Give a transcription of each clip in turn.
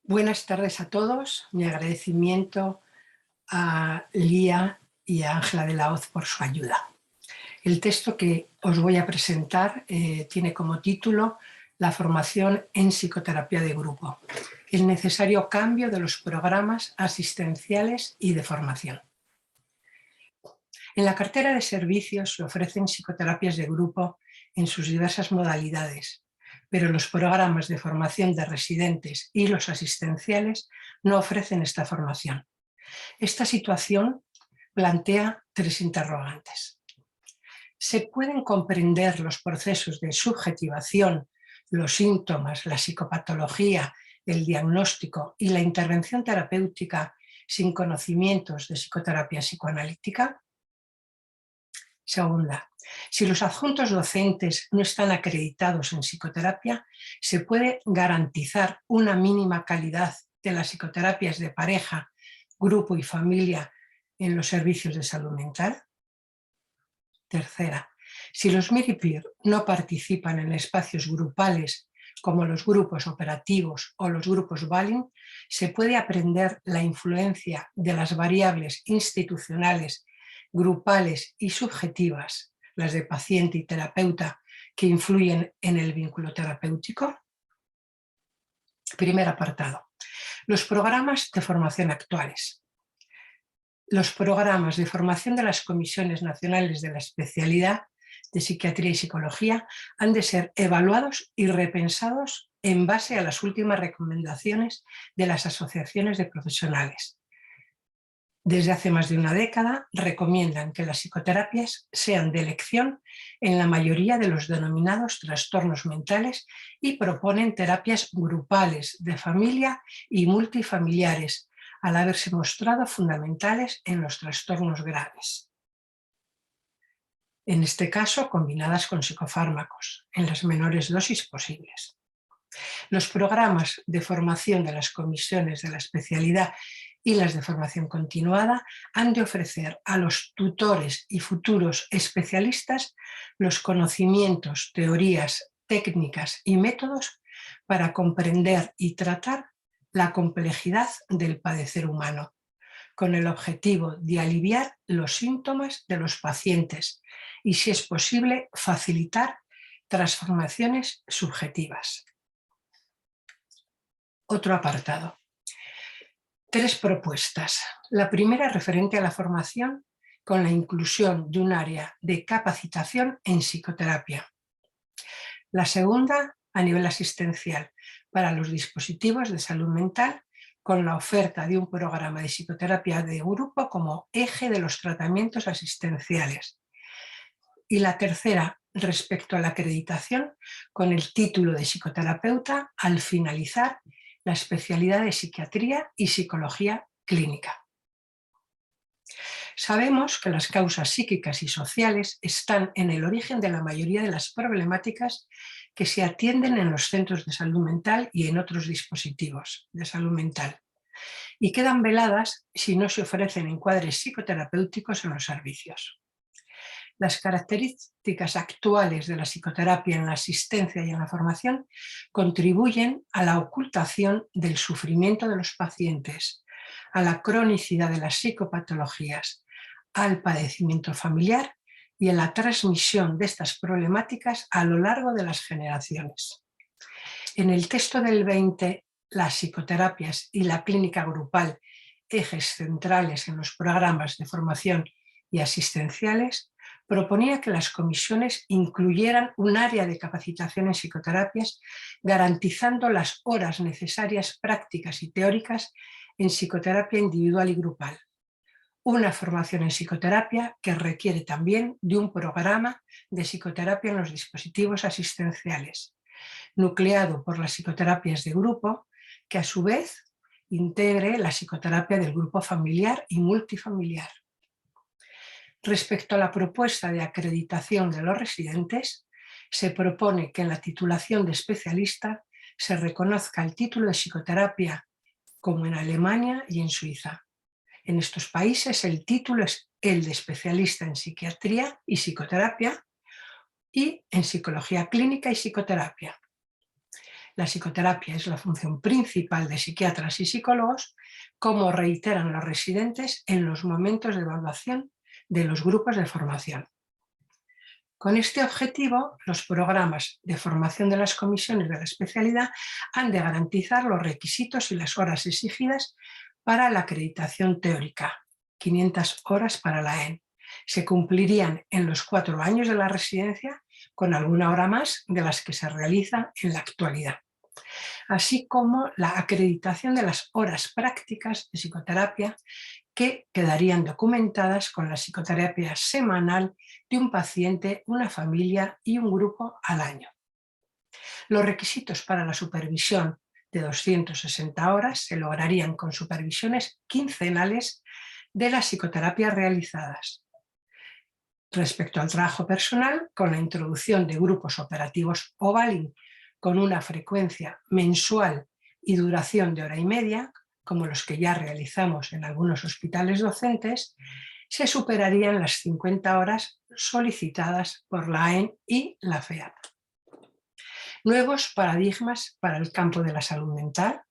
Buenas tardes a todos. Mi agradecimiento a Lía y a Ángela de la Hoz por su ayuda. El texto que os voy a presentar tiene como título La formación en psicoterapia de grupo, el necesario cambio de los programas asistenciales y de formación. En la cartera de servicios se ofrecen psicoterapias de grupo en sus diversas modalidades, pero los programas de formación de residentes y los asistenciales no ofrecen esta formación. Esta situación plantea tres interrogantes. ¿Se pueden comprender los procesos de subjetivación, los síntomas, la psicopatología, el diagnóstico y la intervención terapéutica sin conocimientos de psicoterapia psicoanalítica? Segunda, si los adjuntos docentes no están acreditados en psicoterapia, ¿se puede garantizar una mínima calidad de las psicoterapias de pareja, grupo y familia en los servicios de salud mental? Tercera, si los MIRI-PEER no participan en espacios grupales como los grupos operativos o los grupos Balin, ¿se puede aprender la influencia de las variables institucionales, grupales y subjetivas, las de paciente y terapeuta, que influyen en el vínculo terapéutico? Primer apartado. Los programas de formación actuales. Los programas de formación de las comisiones nacionales de la especialidad de psiquiatría y psicología han de ser evaluados y repensados en base a las últimas recomendaciones de las asociaciones de profesionales. Desde hace más de una década recomiendan que las psicoterapias sean de elección en la mayoría de los denominados trastornos mentales y proponen terapias grupales, de familia y multifamiliares, al haberse mostrado fundamentales en los trastornos graves. En este caso, combinadas con psicofármacos, en las menores dosis posibles. Los programas de formación de las comisiones de la especialidad y las de formación continuada han de ofrecer a los tutores y futuros especialistas los conocimientos, teorías, técnicas y métodos para comprender y tratar la complejidad del padecer humano, con el objetivo de aliviar los síntomas de los pacientes y, si es posible, facilitar transformaciones subjetivas. Otro apartado. Tres propuestas. La primera referente a la formación con la inclusión de un área de capacitación en psicoterapia. La segunda a nivel asistencial para los dispositivos de salud mental con la oferta de un programa de psicoterapia de grupo como eje de los tratamientos asistenciales. Y la tercera respecto a la acreditación con el título de psicoterapeuta al finalizar la especialidad de psiquiatría y psicología clínica. Sabemos que las causas psíquicas y sociales están en el origen de la mayoría de las problemáticas que se atienden en los centros de salud mental y en otros dispositivos de salud mental, y quedan veladas si no se ofrecen encuadres psicoterapéuticos en los servicios. Las características actuales de la psicoterapia en la asistencia y en la formación contribuyen a la ocultación del sufrimiento de los pacientes, a la cronicidad de las psicopatologías, al padecimiento familiar y a la transmisión de estas problemáticas a lo largo de las generaciones. En el texto del 20, las psicoterapias y la clínica grupal, ejes centrales en los programas de formación y asistenciales, proponía que las comisiones incluyeran un área de capacitación en psicoterapias, garantizando las horas necesarias prácticas y teóricas en psicoterapia individual y grupal. Una formación en psicoterapia que requiere también de un programa de psicoterapia en los dispositivos asistenciales, nucleado por las psicoterapias de grupo, que a su vez integre la psicoterapia del grupo familiar y multifamiliar. Respecto a la propuesta de acreditación de los residentes, se propone que en la titulación de especialista se reconozca el título de psicoterapia como en Alemania y en Suiza. En estos países el título es el de especialista en psiquiatría y psicoterapia y en psicología clínica y psicoterapia. La psicoterapia es la función principal de psiquiatras y psicólogos, como reiteran los residentes en los momentos de evaluación de los grupos de formación. Con este objetivo, los programas de formación de las comisiones de la especialidad han de garantizar los requisitos y las horas exigidas para la acreditación teórica, 500 horas para la EN. Se cumplirían en los 4 años de la residencia, con alguna hora más de las que se realizan en la actualidad, así como la acreditación de las horas prácticas de psicoterapia que quedarían documentadas con la psicoterapia semanal de un paciente, una familia y un grupo al año. Los requisitos para la supervisión de 260 horas se lograrían con supervisiones quincenales de las psicoterapias realizadas. Respecto al trabajo personal, con la introducción de grupos operativos Ovalin con una frecuencia mensual y duración de hora y media, como los que ya realizamos en algunos hospitales docentes, se superarían las 50 horas solicitadas por la AEN y la FEAP. Nuevos paradigmas para el campo de la salud mental.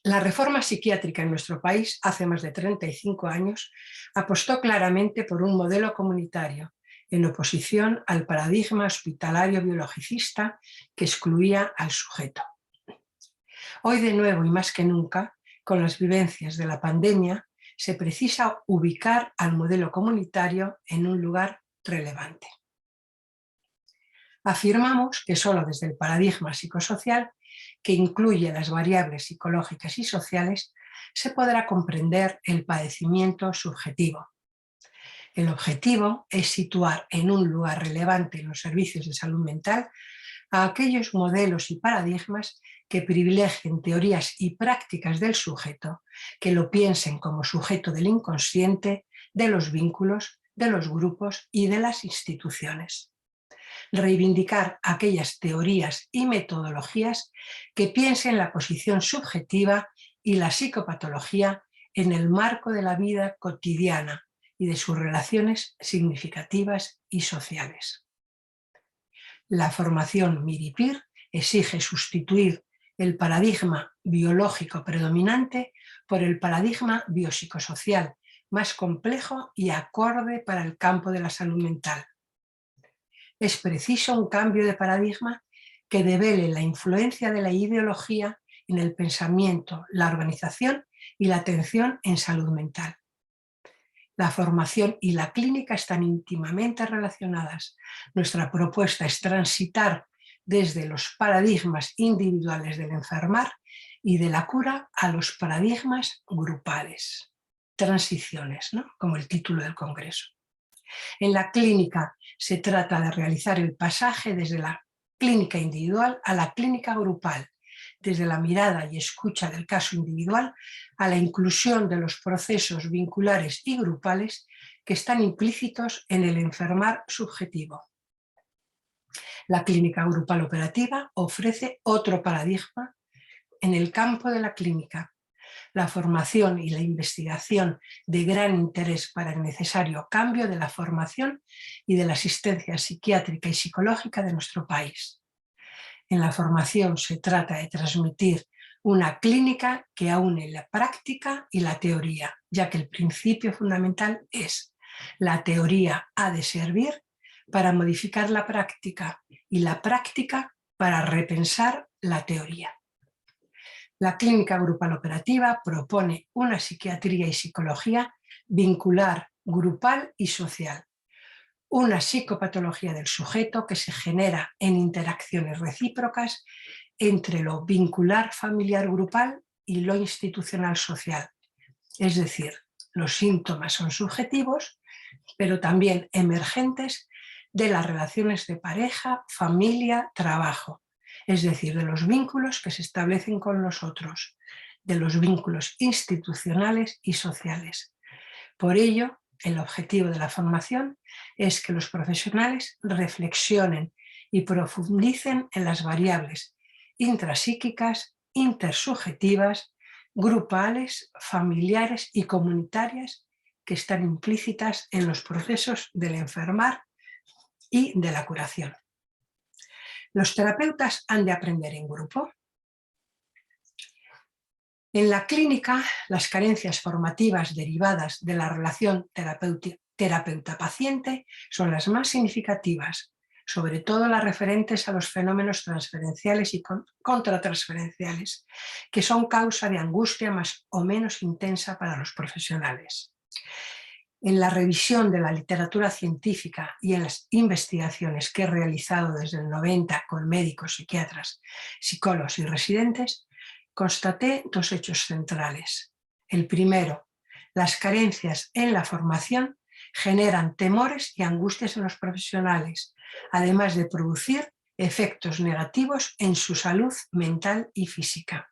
La reforma psiquiátrica en nuestro país, hace más de 35 años, apostó claramente por un modelo comunitario, en oposición al paradigma hospitalario biologicista que excluía al sujeto. Hoy, de nuevo y más que nunca, con las vivencias de la pandemia, se precisa ubicar al modelo comunitario en un lugar relevante. Afirmamos que solo desde el paradigma psicosocial, que incluye las variables psicológicas y sociales, se podrá comprender el padecimiento subjetivo. El objetivo es situar en un lugar relevante en los servicios de salud mental a aquellos modelos y paradigmas que privilegien teorías y prácticas del sujeto, que lo piensen como sujeto del inconsciente, de los vínculos, de los grupos y de las instituciones. Reivindicar aquellas teorías y metodologías que piensen la posición subjetiva y la psicopatología en el marco de la vida cotidiana y de sus relaciones significativas y sociales. La formación MIRIPIR exige sustituir el paradigma biológico predominante por el paradigma biopsicosocial, más complejo y acorde para el campo de la salud mental. Es preciso un cambio de paradigma que devele la influencia de la ideología en el pensamiento, la organización y la atención en salud mental. La formación y la clínica están íntimamente relacionadas. Nuestra propuesta es transitar desde los paradigmas individuales del enfermar y de la cura a los paradigmas grupales. Transiciones, ¿no? Como el título del congreso. En la clínica se trata de realizar el pasaje desde la clínica individual a la clínica grupal, desde la mirada y escucha del caso individual a la inclusión de los procesos vinculares y grupales que están implícitos en el enfermar subjetivo. La clínica grupal operativa ofrece otro paradigma en el campo de la clínica. La formación y la investigación de gran interés para el necesario cambio de la formación y de la asistencia psiquiátrica y psicológica de nuestro país. En la formación se trata de transmitir una clínica que aúne la práctica y la teoría, ya que el principio fundamental es: la teoría ha de servir para modificar la práctica y la práctica para repensar la teoría. La clínica grupal operativa propone una psiquiatría y psicología vincular, grupal y social. Una psicopatología del sujeto que se genera en interacciones recíprocas entre lo vincular familiar grupal y lo institucional social. Es decir, los síntomas son subjetivos, pero también emergentes de las relaciones de pareja, familia, trabajo. Es decir, de los vínculos que se establecen con los otros, de los vínculos institucionales y sociales. Por ello, el objetivo de la formación es que los profesionales reflexionen y profundicen en las variables intrapsíquicas, intersubjetivas, grupales, familiares y comunitarias que están implícitas en los procesos del enfermar y de la curación. ¿Los terapeutas han de aprender en grupo? En la clínica, las carencias formativas derivadas de la relación terapeuta-paciente son las más significativas, sobre todo las referentes a los fenómenos transferenciales y contratransferenciales, que son causa de angustia más o menos intensa para los profesionales. En la revisión de la literatura científica y en las investigaciones que he realizado desde el 90 con médicos, psiquiatras, psicólogos y residentes, constaté dos hechos centrales. El primero, las carencias en la formación generan temores y angustias en los profesionales, además de producir efectos negativos en su salud mental y física.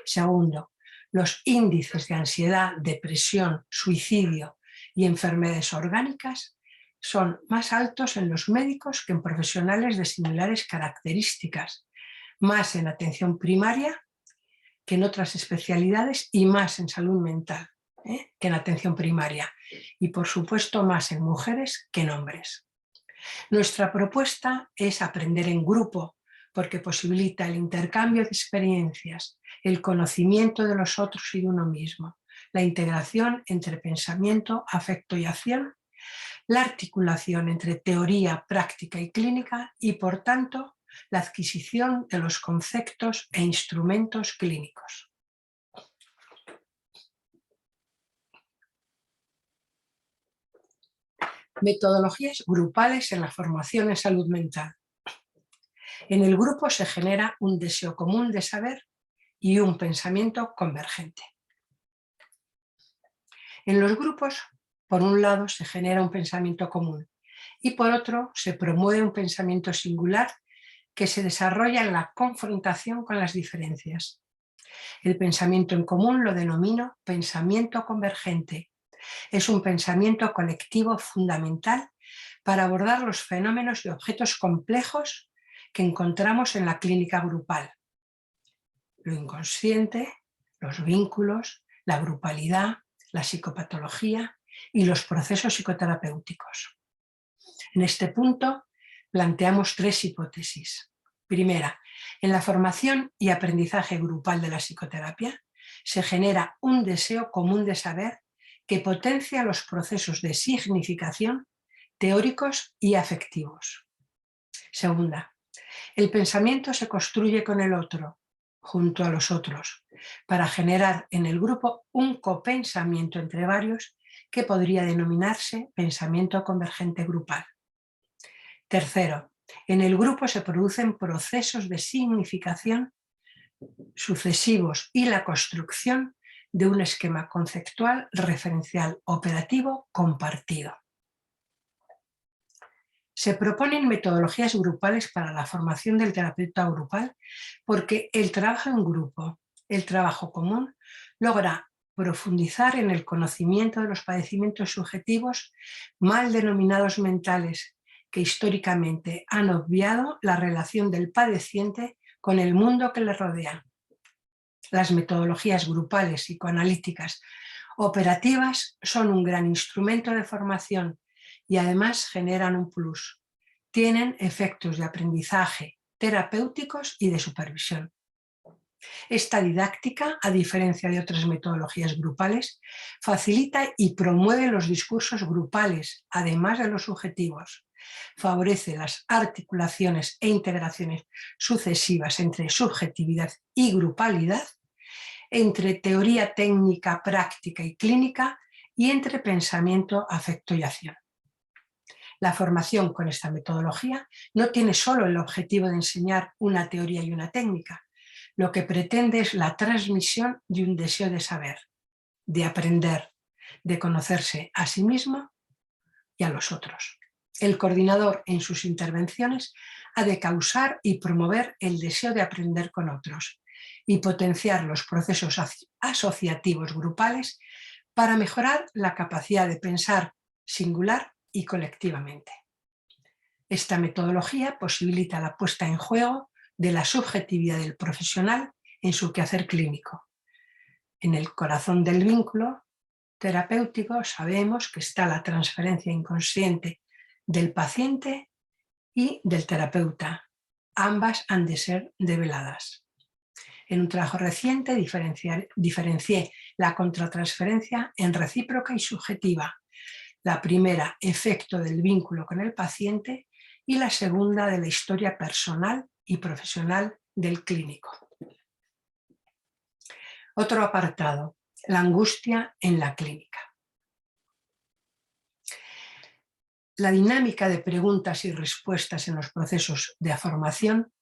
Segundo, los índices de ansiedad, depresión, suicidio y enfermedades orgánicas son más altos en los médicos que en profesionales de similares características, más en atención primaria que en otras especialidades y más en salud mental que en atención primaria, y por supuesto más en mujeres que en hombres. Nuestra propuesta es aprender en grupo porque posibilita el intercambio de experiencias, el conocimiento de los otros y de uno mismo, la integración entre pensamiento, afecto y acción, la articulación entre teoría, práctica y clínica y, por tanto, la adquisición de los conceptos e instrumentos clínicos. Metodologías grupales en la formación en salud mental. En el grupo se genera un deseo común de saber y un pensamiento convergente. En los grupos, por un lado, se genera un pensamiento común y por otro se promueve un pensamiento singular que se desarrolla en la confrontación con las diferencias. El pensamiento en común lo denomino pensamiento convergente. Es un pensamiento colectivo fundamental para abordar los fenómenos de objetos complejos que encontramos en la clínica grupal. Lo inconsciente, los vínculos, la grupalidad, la psicopatología y los procesos psicoterapéuticos. En este punto planteamos tres hipótesis. Primera, en la formación y aprendizaje grupal de la psicoterapia se genera un deseo común de saber que potencia los procesos de significación teóricos y afectivos. Segunda, el pensamiento se construye con el otro, junto a los otros, para generar en el grupo un copensamiento entre varios que podría denominarse pensamiento convergente grupal. Tercero, en el grupo se producen procesos de significación sucesivos y la construcción de un esquema conceptual referencial operativo compartido. Se proponen metodologías grupales para la formación del terapeuta grupal porque el trabajo en grupo, el trabajo común, logra profundizar en el conocimiento de los padecimientos subjetivos mal denominados mentales que históricamente han obviado la relación del padeciente con el mundo que le rodea. Las metodologías grupales psicoanalíticas operativas son un gran instrumento de formación y además generan un plus. Tienen efectos de aprendizaje terapéuticos y de supervisión. Esta didáctica, a diferencia de otras metodologías grupales, facilita y promueve los discursos grupales, además de los subjetivos. Favorece las articulaciones e integraciones sucesivas entre subjetividad y grupalidad, entre teoría técnica, práctica y clínica, y entre pensamiento, afecto y acción. La formación con esta metodología no tiene solo el objetivo de enseñar una teoría y una técnica. Lo que pretende es la transmisión de un deseo de saber, de aprender, de conocerse a sí mismo y a los otros. El coordinador en sus intervenciones ha de causar y promover el deseo de aprender con otros y potenciar los procesos asociativos grupales para mejorar la capacidad de pensar singular y colectivamente. Esta metodología posibilita la puesta en juego de la subjetividad del profesional en su quehacer clínico. En el corazón del vínculo terapéutico sabemos que está la transferencia inconsciente del paciente y del terapeuta. Ambas han de ser develadas. En un trabajo reciente diferencié la contratransferencia en recíproca y subjetiva. La primera, efecto del vínculo con el paciente, y la segunda, de la historia personal y profesional del clínico. Otro apartado, la angustia en la clínica. La dinámica de preguntas y respuestas en los procesos de formación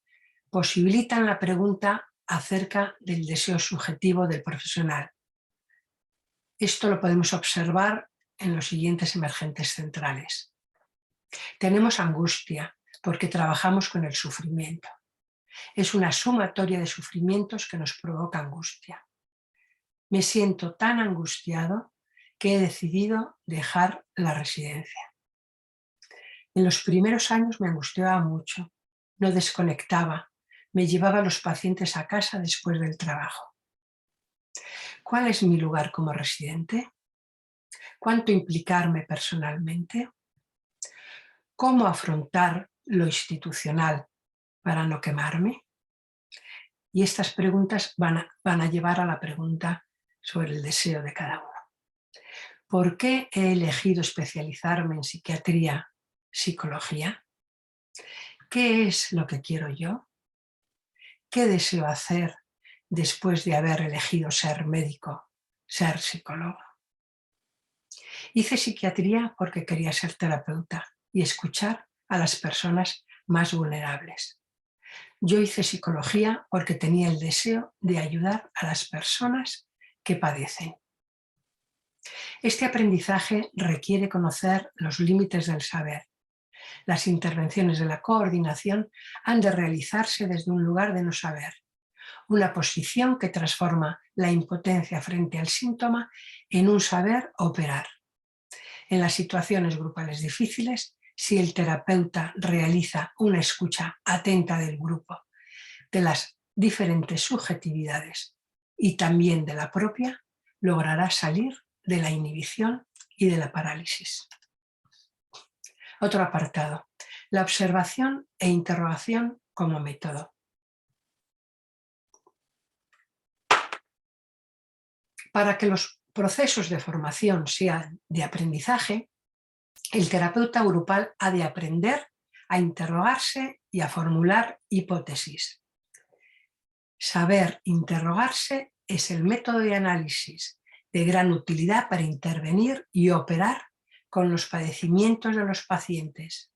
posibilitan la pregunta acerca del deseo subjetivo del profesional. Esto lo podemos observar en los siguientes emergentes centrales. Tenemos angustia porque trabajamos con el sufrimiento. Es una sumatoria de sufrimientos que nos provoca angustia. Me siento tan angustiado que he decidido dejar la residencia. En los primeros años me angustiaba mucho, no desconectaba, me llevaba a los pacientes a casa después del trabajo. ¿Cuál es mi lugar como residente? ¿Cuánto implicarme personalmente? ¿Cómo afrontar lo institucional para no quemarme? Y estas preguntas van a llevar a la pregunta sobre el deseo de cada uno. ¿Por qué he elegido especializarme en psiquiatría, psicología? ¿Qué es lo que quiero yo? ¿Qué deseo hacer después de haber elegido ser médico, ser psicólogo? Hice psiquiatría porque quería ser terapeuta y escuchar a las personas más vulnerables. Yo hice psicología porque tenía el deseo de ayudar a las personas que padecen. Este aprendizaje requiere conocer los límites del saber. Las intervenciones de la coordinación han de realizarse desde un lugar de no saber, una posición que transforma la impotencia frente al síntoma en un saber operar. En las situaciones grupales difíciles, si el terapeuta realiza una escucha atenta del grupo, de las diferentes subjetividades y también de la propia, logrará salir de la inhibición y de la parálisis. Otro apartado, la observación e interrogación como método. Para que los procesos de formación sean de aprendizaje, el terapeuta grupal ha de aprender a interrogarse y a formular hipótesis. Saber interrogarse es el método de análisis de gran utilidad para intervenir y operar con los padecimientos de los pacientes.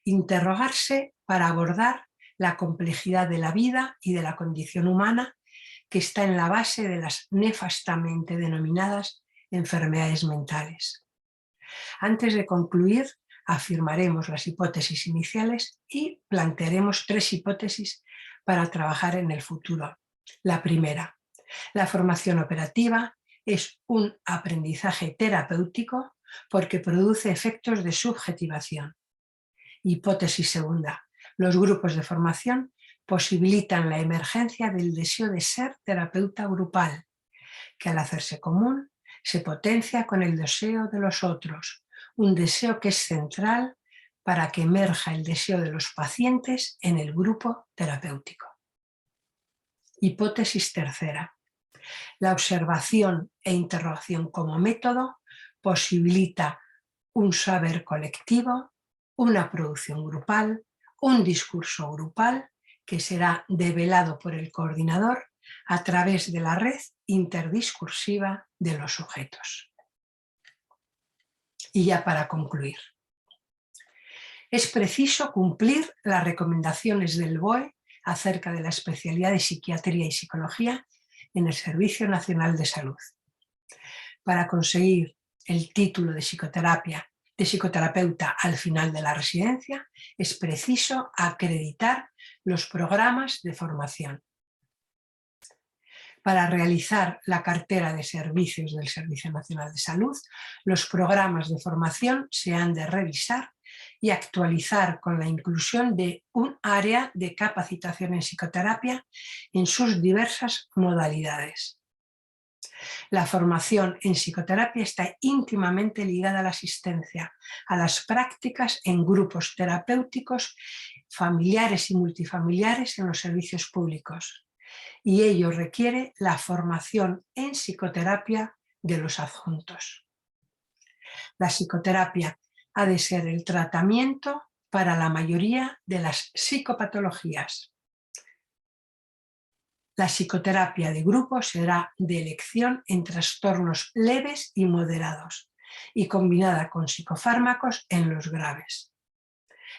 Interrogarse para abordar la complejidad de la vida y de la condición humana que está en la base de las nefastamente denominadas enfermedades mentales. Antes de concluir, afirmaremos las hipótesis iniciales y plantearemos 3 hipótesis para trabajar en el futuro. La primera, la formación operativa es un aprendizaje terapéutico porque produce efectos de subjetivación. Hipótesis segunda, los grupos de formación posibilitan la emergencia del deseo de ser terapeuta grupal, que al hacerse común se potencia con el deseo de los otros, un deseo que es central para que emerja el deseo de los pacientes en el grupo terapéutico. Hipótesis tercera. La observación e interrogación como método posibilita un saber colectivo, una producción grupal, un discurso grupal que será develado por el coordinador a través de la red interdiscursiva de los sujetos. Y ya para concluir, es preciso cumplir las recomendaciones del BOE acerca de la especialidad de psiquiatría y psicología en el Servicio Nacional de Salud. Para conseguir el título de psicoterapeuta al final de la residencia, es preciso acreditar los programas de formación. Para realizar la cartera de servicios del Servicio Nacional de Salud, los programas de formación se han de revisar y actualizar con la inclusión de un área de capacitación en psicoterapia en sus diversas modalidades. La formación en psicoterapia está íntimamente ligada a la asistencia, a las prácticas en grupos terapéuticos familiares y multifamiliares en los servicios públicos, y ello requiere la formación en psicoterapia de los adjuntos. La psicoterapia ha de ser el tratamiento para la mayoría de las psicopatologías. La psicoterapia de grupo será de elección en trastornos leves y moderados y combinada con psicofármacos en los graves.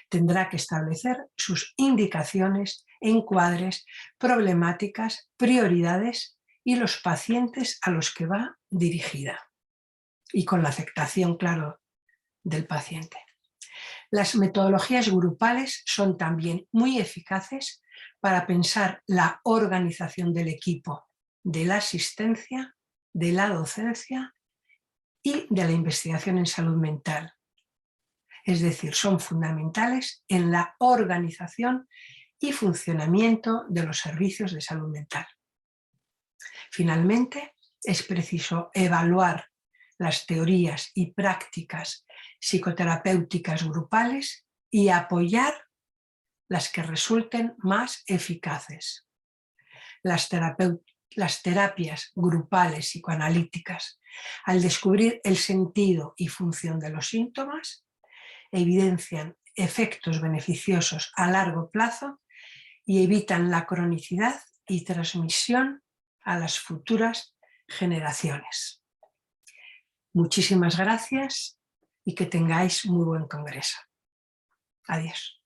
Tendrá que establecer sus indicaciones, encuadres, problemáticas, prioridades y los pacientes a los que va dirigida. Y con la aceptación, claro, del paciente. Las metodologías grupales son también muy eficaces para pensar la organización del equipo, de la asistencia, de la docencia y de la investigación en salud mental. Es decir, son fundamentales en la organización y funcionamiento de los servicios de salud mental. Finalmente, es preciso evaluar las teorías y prácticas psicoterapéuticas grupales y apoyar las que resulten más eficaces. Las terapias grupales psicoanalíticas, al descubrir el sentido y función de los síntomas, evidencian efectos beneficiosos a largo plazo y evitan la cronicidad y transmisión a las futuras generaciones. Muchísimas gracias y que tengáis muy buen congreso. Adiós.